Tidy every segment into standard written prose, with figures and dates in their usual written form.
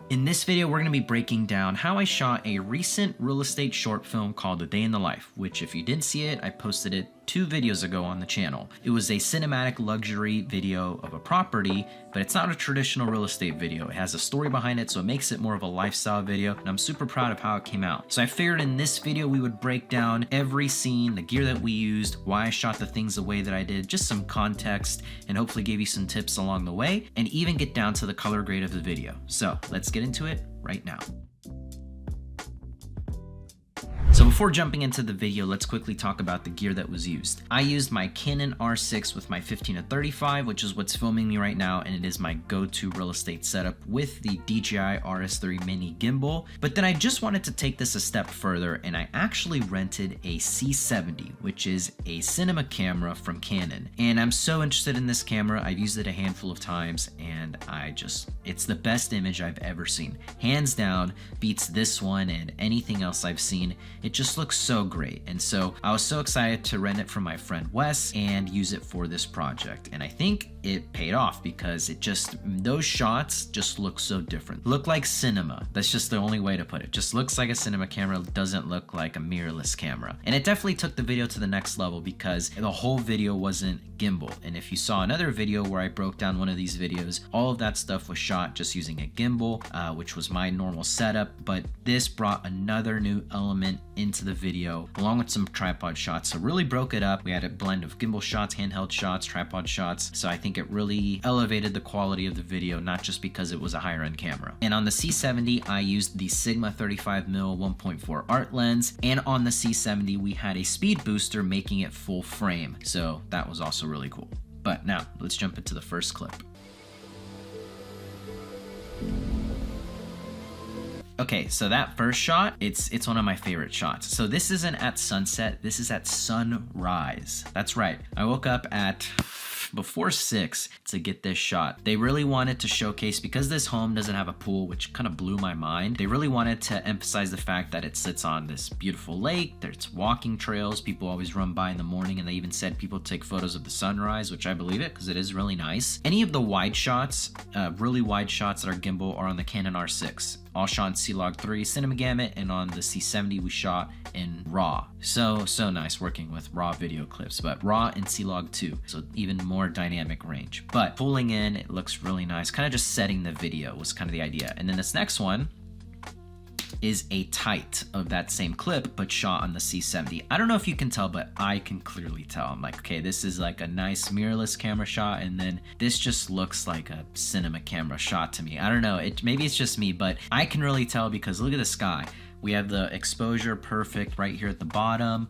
In this video, we're going to be breaking down how I shot a recent real estate short film called A Day in the Life, which if you didn't see it, I posted it 2 videos ago on the channel. It was a cinematic luxury video of a property, but it's not a traditional real estate video. It has a story behind it, so it makes it more of a lifestyle video, and I'm super proud of how it came out. So I figured in this video we would break down every scene, the gear that we used, why I shot the things the way that I did, just some context, and hopefully give you some tips along the way, and even get down to the color grade of the video. So let's get into it right now. So before jumping into the video, let's quickly talk about the gear that was used. I used my Canon R6 with my 15-35, which is what's filming me right now, and it is my go-to real estate setup with the DJI RS3 mini gimbal. But then I just wanted to take this a step further, and I actually rented a C70, which is a cinema camera from Canon. And I'm so interested in this camera. I've used it a handful of times, and it's the best image I've ever seen. Hands down, beats this one and anything else I've seen. It just looks so great, and so I was so excited to rent it from my friend Wes and use it for this project, and I think it paid off because those shots just look so different. Look like cinema. That's just the only way to put it. Just looks like a cinema camera, doesn't look like a mirrorless camera. And it definitely took the video to the next level because the whole video wasn't gimbal, and if you saw another video where I broke down one of these videos, all of that stuff was shot just using a gimbal, which was my normal setup, but this brought another new element into the video along with some tripod shots, so really broke it up. We had a blend of gimbal shots, handheld shots, tripod shots, so I think it really elevated the quality of the video, not just because it was a higher end camera. And on the C70 I used the Sigma 35mm 1.4 art lens, and on the C70 we had a speed booster making it full frame, so that was also really cool. But now let's jump into the first clip. Okay, so that first shot, it's one of my favorite shots. So this isn't at sunset, this is at sunrise. That's right. I woke up at before 6 to get this shot. They really wanted to showcase, because this home doesn't have a pool, which kind of blew my mind, they really wanted to emphasize the fact that it sits on this beautiful lake. There's walking trails, people always run by in the morning, and they even said people take photos of the sunrise, which I believe it because it is really nice. Any of the wide shots, really wide shots that are gimbal, are on the Canon R6. All shot in C-Log 3 Cinema Gamut, and on the C70 we shot in RAW. So nice working with RAW video clips, but RAW and C-Log 2, so even more dynamic range. But pulling in, it looks really nice, kind of just setting the video was kind of the idea. And then this next one is a tight of that same clip, but shot on the C70. I don't know if you can tell, but I can clearly tell. I'm like, okay, this is like a nice mirrorless camera shot, and then this just looks like a cinema camera shot to me. I don't know, maybe it's just me, but I can really tell because look at the sky. We have the exposure perfect right here at the bottom,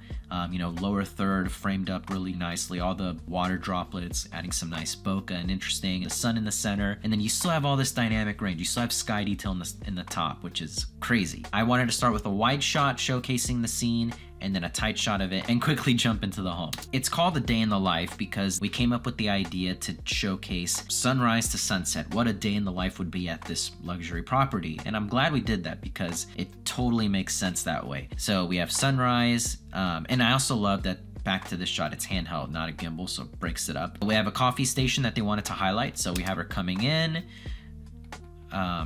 lower third framed up really nicely, all the water droplets, adding some nice bokeh and interesting, the sun in the center, and then you still have all this dynamic range. You still have sky detail in the top, which is crazy. I wanted to start with a wide shot showcasing the scene, and then a tight shot of it, and quickly jump into the home. It's called A Day in the Life because we came up with the idea to showcase sunrise to sunset, what a day in the life would be at this luxury property. And I'm glad we did that because it totally makes sense that way. So we have sunrise, and I also love that back to this shot, it's handheld, not a gimbal, so it breaks it up. We have a coffee station that they wanted to highlight, so we have her coming in,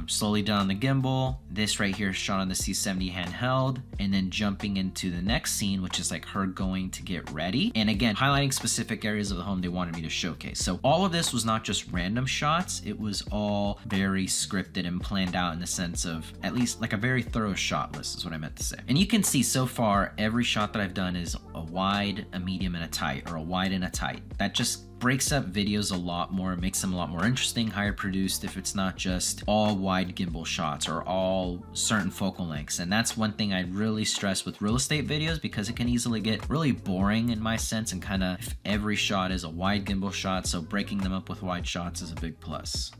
slowly down the gimbal. This right here is shot on the C70 handheld, and then jumping into the next scene, which is like her going to get ready, and again highlighting specific areas of the home they wanted me to showcase. So all of this was not just random shots, it was all very scripted and planned out in the sense of at least like a very thorough shot list is what I meant to say. And you can see so far every shot that I've done is a wide, a medium, and a tight, or a wide and a tight. That just breaks up videos a lot more, makes them a lot more interesting, higher produced if it's not just all wide gimbal shots or all certain focal lengths. And that's one thing I really stress with real estate videos because it can easily get really boring in my sense, and kind of if every shot is a wide gimbal shot, so breaking them up with wide shots is a big plus.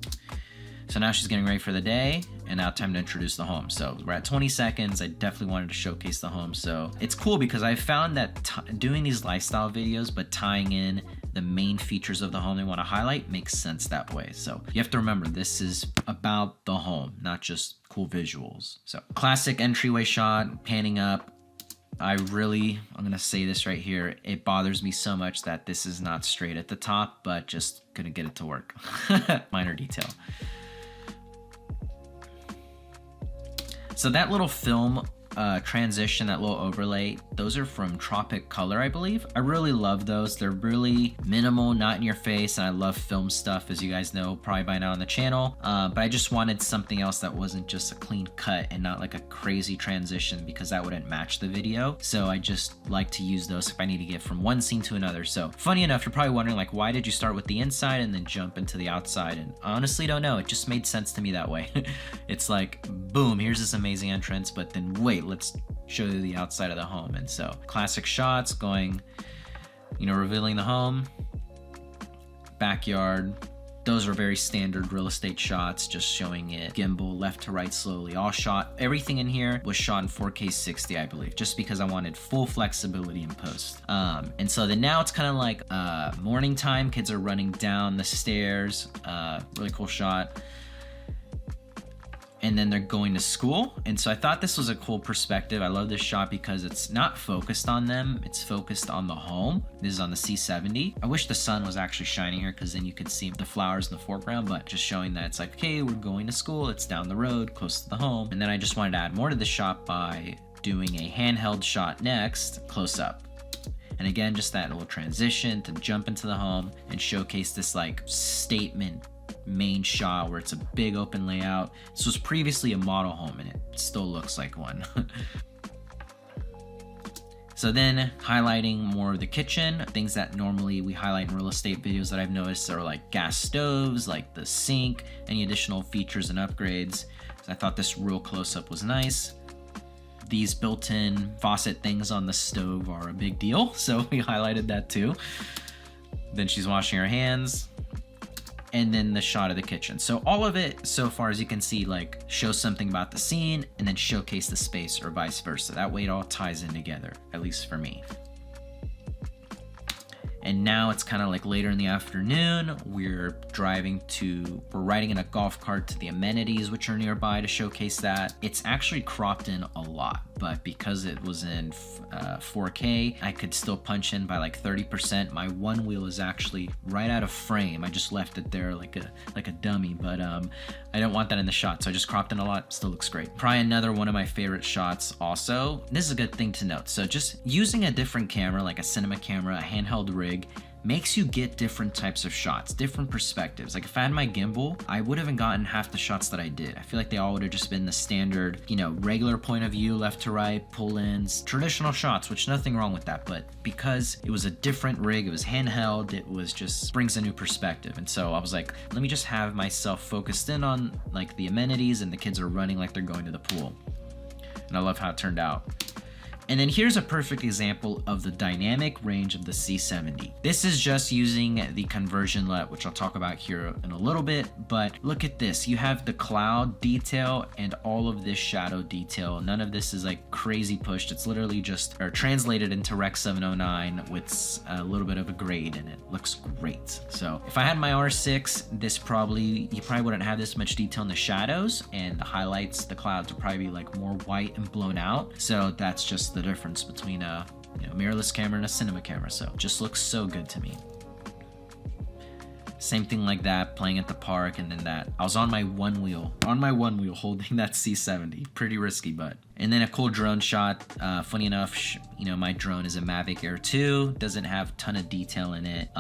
So now she's getting ready for the day, and now time to introduce the home. So we're at 20 seconds. I definitely wanted to showcase the home. So it's cool because I found that doing these lifestyle videos, but tying in the main features of the home they want to highlight makes sense that way. So you have to remember, this is about the home, not just cool visuals. So classic entryway shot, panning up. I'm gonna say this right here, it bothers me so much that this is not straight at the top, but just gonna get it to work. Minor detail. So that little film transition, that little overlay, those are from Tropic Color, I believe. I really love those. They're really minimal, not in your face, and I love film stuff, as you guys know probably by now on the channel. But I just wanted something else that wasn't just a clean cut and not like a crazy transition, because that wouldn't match the video. So I just like to use those if I need to get from one scene to another. So funny enough, you're probably wondering like, why did you start with the inside and then jump into the outside? And I honestly don't know. It just made sense to me that way. It's like, boom, here's this amazing entrance, but then wait, let's show you the outside of the home. And so classic shots going, you know, revealing the home, backyard. Those are very standard real estate shots, just showing it gimbal left to right slowly. All shot, everything in here was shot in 4K 60, I believe, just because I wanted full flexibility in post. And so then now it's kind of like morning time. Kids are running down the stairs. Really cool shot. And then they're going to school. And so I thought this was a cool perspective. I love this shot because it's not focused on them, it's focused on the home. This is on the C70. I wish the sun was actually shining here, because then you could see the flowers in the foreground, but just showing that it's like, okay, we're going to school, it's down the road, close to the home. And then I just wanted to add more to the shot by doing a handheld shot next, close up. And again, just that little transition to jump into the home and showcase this like statement main shot where it's a big open layout. This was previously a model home and it still looks like one. So then highlighting more of the kitchen, things that normally we highlight in real estate videos that I've noticed are like gas stoves, like the sink, any additional features and upgrades. So I thought this real close-up was nice. These built-in faucet things on the stove are a big deal, so we highlighted that too. Then she's washing her hands. And then the shot of the kitchen. So all of it so far, as you can see, like shows something about the scene and then showcase the space, or vice versa. That way it all ties in together, at least for me. And now it's kind of like later in the afternoon. We're riding in a golf cart to the amenities, which are nearby, to showcase that. It's actually cropped in a lot, but because it was in 4K, I could still punch in by like 30%. My one wheel is actually right out of frame. I just left it there like a dummy, but I didn't want that in the shot, so I just cropped in a lot. Still looks great. Probably another one of my favorite shots also. This is a good thing to note. So just using a different camera, like a cinema camera, a handheld rig, makes you get different types of shots, different perspectives. Like if I had my gimbal, I would have gotten half the shots that I did. I feel like they all would have just been the standard, you know, regular point of view, left to right, pull-ins, traditional shots, which nothing wrong with that. But because it was a different rig, it was handheld, it was just brings a new perspective. And so I was like, let me just have myself focused in on like the amenities, and the kids are running like they're going to the pool. And I love how it turned out. And then here's a perfect example of the dynamic range of the C70. This is just using the conversion LUT, which I'll talk about here in a little bit, but look at this. You have the cloud detail and all of this shadow detail. None of this is like crazy pushed. It's literally just translated into Rec 709 with a little bit of a grade, and it looks great. So if I had my R6, you probably wouldn't have this much detail in the shadows, and the highlights, the clouds would probably be like more white and blown out. So that's just the difference between a mirrorless camera and a cinema camera. So it just looks so good to me. Same thing like that, playing at the park, and then that I was on my one wheel holding that C70. Pretty risky, but. And then a cool drone shot. Funny enough, my drone is a Mavic Air 2. Doesn't have a ton of detail in it,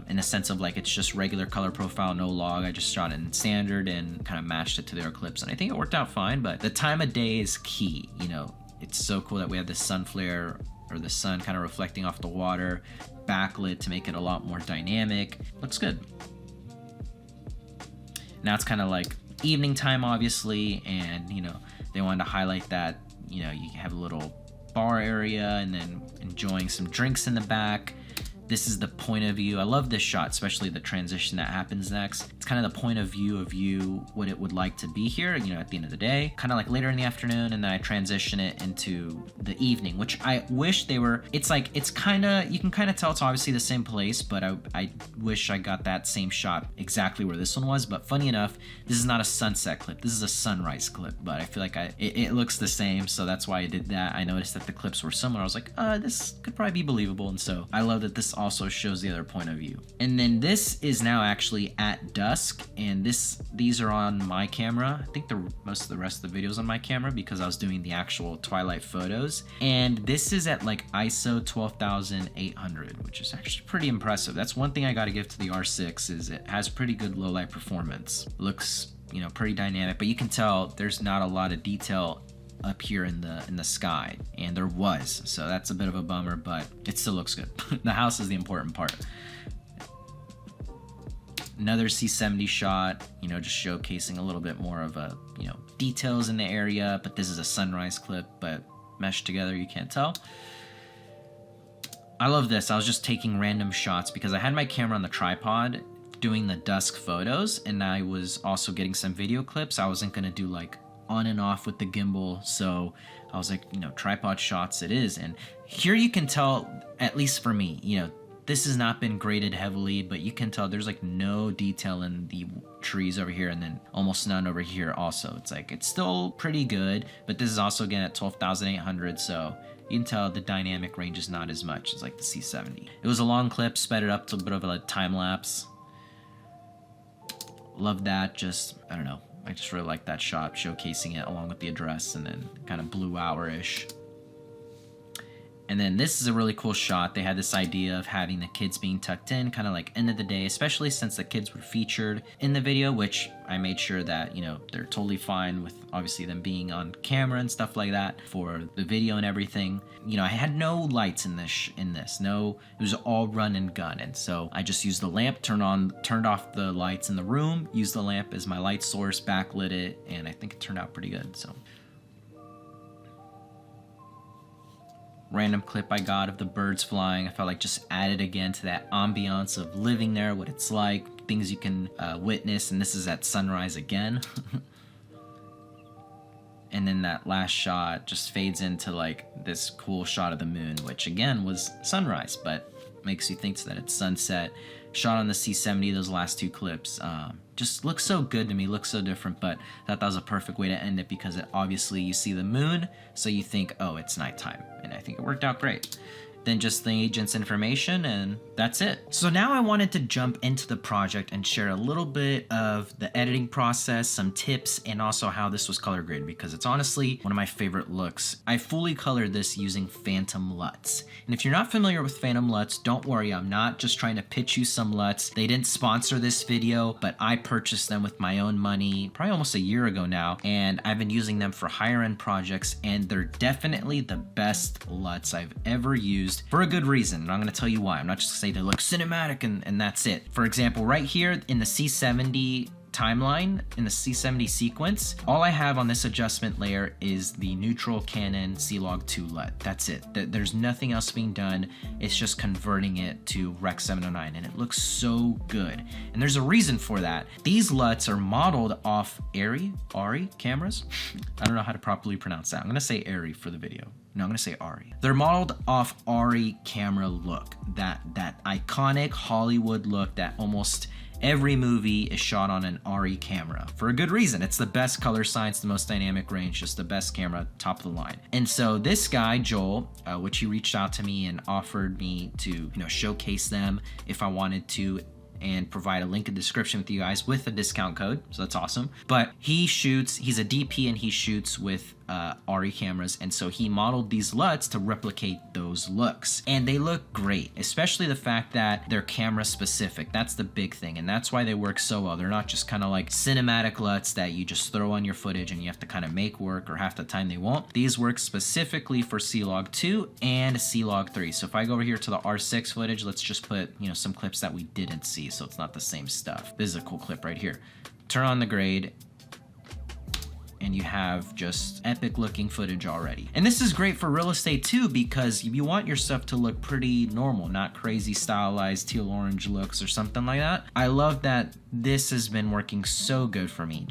in the sense of like it's just regular color profile, no log. I just shot it in standard and kind of matched it to their clips, and I think it worked out fine. But the time of day is key. It's so cool that we have the sun flare, or the sun kind of reflecting off the water, backlit to make it a lot more dynamic. Looks good. Now it's kind of like evening time, obviously, and they wanted to highlight that you have a little bar area and then enjoying some drinks in the back. This is the point of view. I love this shot, especially the transition that happens next. It's kind of the point of view what it would like to be here, at the end of the day. Kind of like later in the afternoon, and then I transition it into the evening, which I wish they were, you can kind of tell it's obviously the same place, but I wish I got that same shot exactly where this one was. But funny enough, this is not a sunset clip. This is a sunrise clip, but I feel like it looks the same, so that's why I did that. I noticed that the clips were similar. I was like, this could probably be believable, and so I love that this also shows the other point of view. And then this is now actually at dusk, and these are on my camera. I think most of the rest of the videos on my camera because I was doing the actual twilight photos. And this is at like ISO 12,800, which is actually pretty impressive. That's one thing I got to give to the R6 is it has pretty good low light performance. Looks, you know, pretty dynamic, but you can tell there's not a lot of detail up here in the sky, and there was, so that's a bit of a bummer, but it still looks good. The house is the important part. Another C70 shot, you know, just showcasing a little bit more of a, you know, details in the area, but this is a sunrise clip, but meshed together, you can't tell. I love this. I was just taking random shots because I had my camera on the tripod doing the dusk photos, and I was also getting some video clips. I wasn't gonna do like on and off with the gimbal, so I was like, you know, tripod shots it is. And here you can tell, at least for me, you know, this has not been graded heavily, but you can tell there's like no detail in the trees over here, and then almost none over here also. It's like, it's still pretty good, but this is also again at 12,800, so you can tell the dynamic range is not as much as like the C70. It was a long clip, sped it up to a bit of a time lapse. Love that. Just, I don't know, I just really like that shot, showcasing it along with the address and then kind of blue hour-ish. And then this is a really cool shot. They had this idea of having the kids being tucked in, kind of like end of the day, especially since the kids were featured in the video, which I made sure that, you know, they're totally fine with obviously them being on camera and stuff like that for the video and everything. You know, I had no lights in this. No, it was all run and gun. And so I just used the lamp, turned off the lights in the room, used the lamp as my light source, backlit it, and I think it turned out pretty good. So random clip I got of the birds flying. I felt like just added again to that ambiance of living there, what it's like, things you can witness, and this is at sunrise again. And then that last shot just fades into like this cool shot of the moon, which again was sunrise, but makes you think that it's sunset. Shot on the C70, those last two clips, just looks so good to me, looks so different, but I thought that was a perfect way to end it because obviously you see the moon, so you think, oh, it's nighttime, and I think it worked out great. Then just the agent's information, and that's it. So now I wanted to jump into the project and share a little bit of the editing process, some tips, and also how this was color graded, because it's honestly one of my favorite looks. I fully colored this using Phantom LUTs. And if you're not familiar with Phantom LUTs, don't worry, I'm not just trying to pitch you some LUTs. They didn't sponsor this video, but I purchased them with my own money, probably almost a year ago now, and I've been using them for higher end projects, and they're definitely the best LUTs I've ever used. For a good reason, and I'm going to tell you why. I'm not just going to say they look cinematic and that's it. For example, right here in the C70 timeline, in the C70 sequence, all I have on this adjustment layer is the neutral Canon C-Log 2 LUT. That's it. There's nothing else being done. It's just converting it to Rec 709, and it looks so good. And there's a reason for that. These LUTs are modeled off Arri cameras. I don't know how to properly pronounce that. I'm going to say Arri for the video. No, I'm gonna say Arri. They're modeled off Arri camera look, that iconic Hollywood look that almost every movie is shot on an Arri camera for a good reason. It's the best color science, the most dynamic range, just the best camera, top of the line. And so this guy, Joel, which he reached out to me and offered me to, you know, showcase them if I wanted to, and provide a link in the description with you guys with a discount code, so that's awesome. But he's a DP and he shoots with Arri cameras, and so he modeled these LUTs to replicate those looks, and they look great, especially the fact that they're camera specific. That's the big thing, and that's why they work so well. They're not just kind of like cinematic LUTs that you just throw on your footage and you have to kind of make work, or half the time they won't. These work specifically for C-Log 2 and C-Log 3. So if I go over here to the R6 footage, let's just put, you know, some clips that we didn't see, so it's not the same stuff. This is a cool clip right here. Turn on the grade, and you have just epic looking footage already. And this is great for real estate too, because you want your stuff to look pretty normal, not crazy stylized teal orange looks or something like that. I love that this has been working so good for me.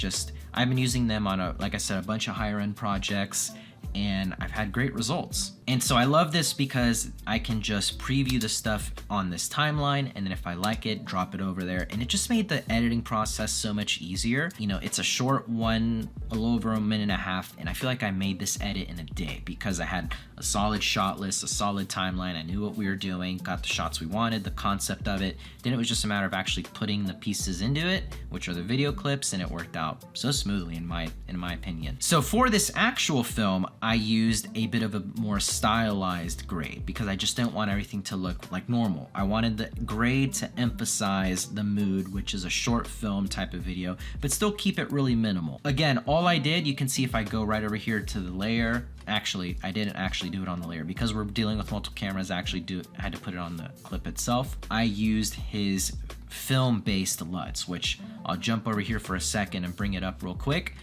I've been using them on like I said, a bunch of higher end projects, and I've had great results. And so I love this because I can just preview the stuff on this timeline, and then if I like it, drop it over there. And it just made the editing process so much easier. You know, it's a short one, a little over a minute and a half, and I feel like I made this edit in a day because I had a solid shot list, a solid timeline. I knew what we were doing, got the shots we wanted, the concept of it. Then it was just a matter of actually putting the pieces into it, which are the video clips, and it worked out so smoothly in my opinion. So for this actual film, I used a bit of a more stylized grade because I just didn't want everything to look like normal. I wanted the grade to emphasize the mood, which is a short film type of video, but still keep it really minimal. Again, all I did, you can see if I go right over here to the layer, actually, I didn't actually do it on the layer because we're dealing with multiple cameras. I had to put it on the clip itself. I used his film-based LUTs, which I'll jump over here for a second and bring it up real quick.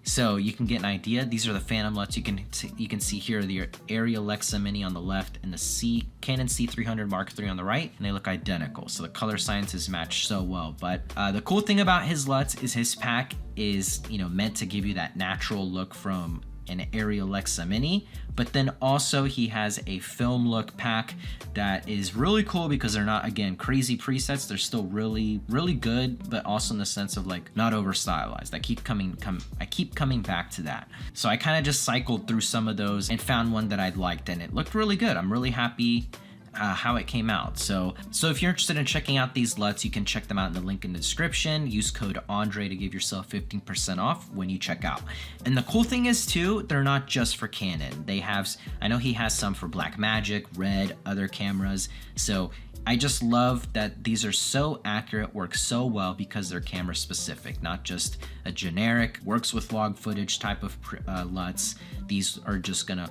So you can get an idea. These are the Phantom LUTs. You can see here the Arri Alexa Mini on the left and the Canon C300 Mark III on the right, and they look identical. So the color sciences match so well. But the cool thing about his LUTs is his pack is, you know, meant to give you that natural look from an Arri Alexa Mini, but then also he has a film look pack that is really cool because they're not, again, crazy presets. They're still really good, but also in the sense of like not over stylized. I keep coming back to that. So I kind of just cycled through some of those and found one that I liked, and it looked really good. I'm really happy how it came out. So if you're interested in checking out these LUTs, you can check them out in the link in the description. Use code Andrei to give yourself 15% off when you check out. And the cool thing is too, they're not just for Canon. I know he has some for Blackmagic, Red, other cameras. So I just love that these are so accurate, work so well because they're camera specific, not just a generic, works with log footage type of LUTs. These are just gonna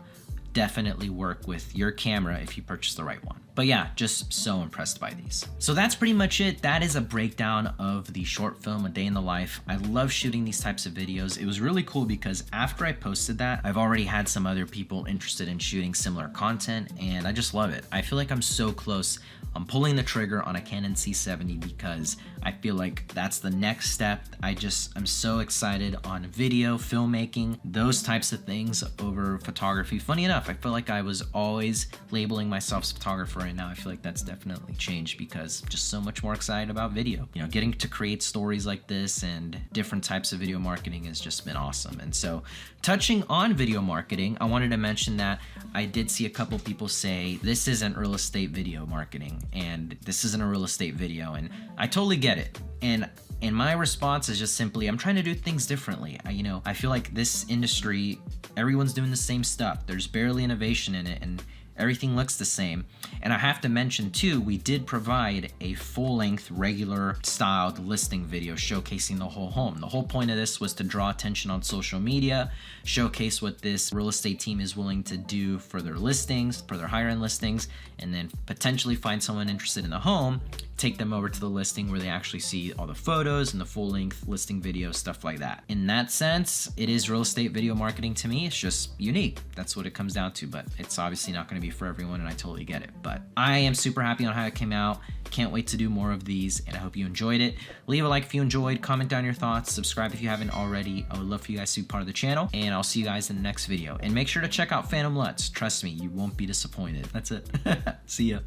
definitely work with your camera if you purchase the right one. But yeah, just so impressed by these. So that's pretty much it. That is a breakdown of the short film, A Day in the Life. I love shooting these types of videos. It was really cool because after I posted that, I've already had some other people interested in shooting similar content, and I just love it. I feel like I'm so close. I'm pulling the trigger on a Canon C70 because I feel like that's the next step. I'm so excited on video, filmmaking, those types of things over photography. Funny enough, I feel like I was always labeling myself as a photographer, and now I feel like that's definitely changed because I'm just so much more excited about video. You know, getting to create stories like this and different types of video marketing has just been awesome. And so touching on video marketing, I wanted to mention that I did see a couple people say this isn't real estate video marketing and this isn't a real estate video, and I totally get it. And my response is just simply, I'm trying to do things differently. I feel like this industry, everyone's doing the same stuff. There's barely innovation in it, and everything looks the same. And I have to mention too, we did provide a full-length, regular styled listing video showcasing the whole home. The whole point of this was to draw attention on social media, showcase what this real estate team is willing to do for their listings, for their higher-end listings, and then potentially find someone interested in the home, take them over to the listing where they actually see all the photos and the full-length listing video, stuff like that. In that sense, it is real estate video marketing to me. It's just unique. That's what it comes down to, but it's obviously not going to be for everyone, and I totally get it. But I am super happy on how it came out. Can't wait to do more of these, and I hope you enjoyed it. Leave a like if you enjoyed, comment down your thoughts, subscribe if you haven't already. I would love for you guys to be part of the channel, and I'll see you guys in the next video. And make sure to check out Phantom LUTs. Trust me, you won't be disappointed. That's it. See ya.